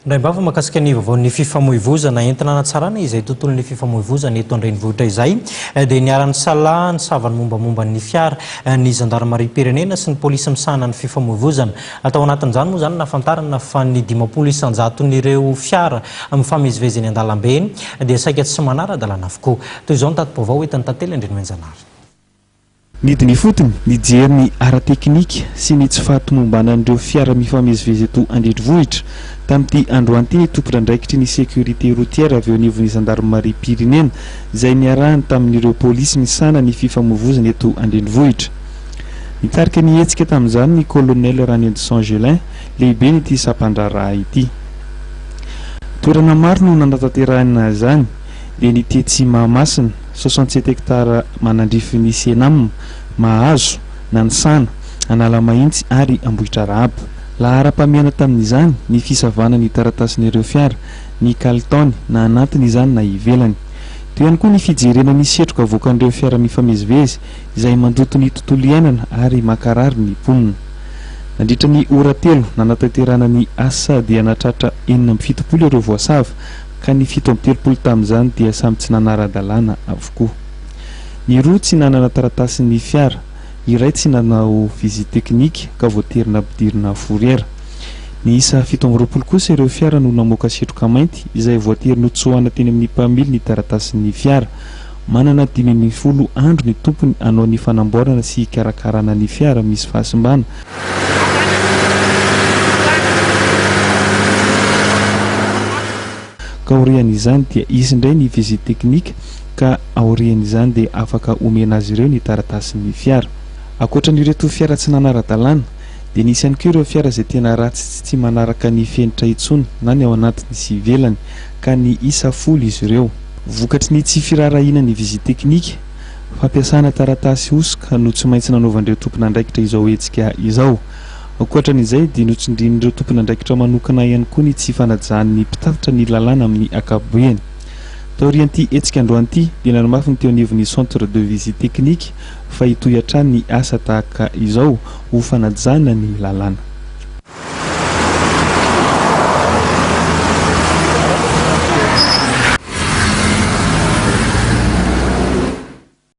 Ndaimbava makasika ny vaovao fifamoivoizana entina anatsarana izay tontolon'ny fifamoivoizana eto andrenivohitra izay dia niara-nisalahy nisava mombamomban'ny fiara ny zandarimariam-pirenena sy ny polisy misahana ny fifamoivoizana. Atao anatin'izany moa zany nafantarana fa ny 500 n'ireo fiara mifamezivezy eny an-dalambe dia saika tsy manara-dalàna avokoa. Toy izao ny tatim-baovao entin'ny tantely andrenivohitra. Nidiny fotony nijery ara-teknika sy ny tsy fahatomombanan'ireo fiara mifamezivezy eto andrenivohitra tamin'ity androany tompona andraikitry ny sécurité routière avy eo anivon'ny zandarimariam-pirenena izay niarahany tamin'ireo polisy misahana ny fifamoivoizana eto andrenivohitra. Nitarika ny hetsika tamin'izany ny colonel Ranier de Saint-Gelin lehibe n'ity sampandraraha ity. Toerana maro no nanatanterahana zany dia ny Tetsy Mahamasina 67 hectares manandrify ny Senam, Mahazo, Nanisana, Analamahintsy ary Ambohitra Raba. Lahara-pamiana tamin'izany ny fisavana ny taratasin'ireo fiara, ny kalitony na anatiny izany na ivelany. Toy ihany koa ny fijerena ny setroka avoakan'ireo fiara mifamezivezy izay mandoto ny tontolo iainana ary makarary ny mponina. Nandritra ny ora telo nanatanterahana ny asa dia natratra 770 ireo voasava ka ny 730 tamin'izany dia samy tsy nanara-dalàna avokoa. Ny roa tsy nanana taratasin'ny fiara, iray tsy nanao visite teknika ka voaterina ampidirina fourrière. Ny isa 720 kosa ireo fiara no namoaka setroka mainty izay voaterina hotsoahana teny amin'ny mpamily ny taratasin'ny fiara. Manana 500 andro ny tompony hanao ny fanamboarana sy karakarana ny fiara misy fahasimbana. Ka aorian'izany dia izy indray ny visite teknika ka aorian'izany dia afaka omena azy ireo ny taratasin'ny fiara. Ankoatran'ireto fiara tsy nanara-dalàna dia nisy ihany koa ireo fiara izay tena ratsy tsy manaraka ny fenitra intsony na ny ao anatiny sy ivelany ka ny isa 10 izy ireo. Vokatry ny tsy firarahina ny visite teknika, fampiasana taratasy osoka no tsy maintsy nanaovan'ireo tompona andraikitra izao hetsika izao. Ankoatran'izay dia notsindrin'ireo tompona andraikitra manokana ihany koa ny tsy fanajan'ny mpitatitra ny lalàna amin'ny akapobeany. Taorian'ity hetsika androan'ity dia nanomafy ny teo anivon'ny centre de visite technique fa hitohy hatrany ny asa tahaka izao ho fanajana ny lalàna.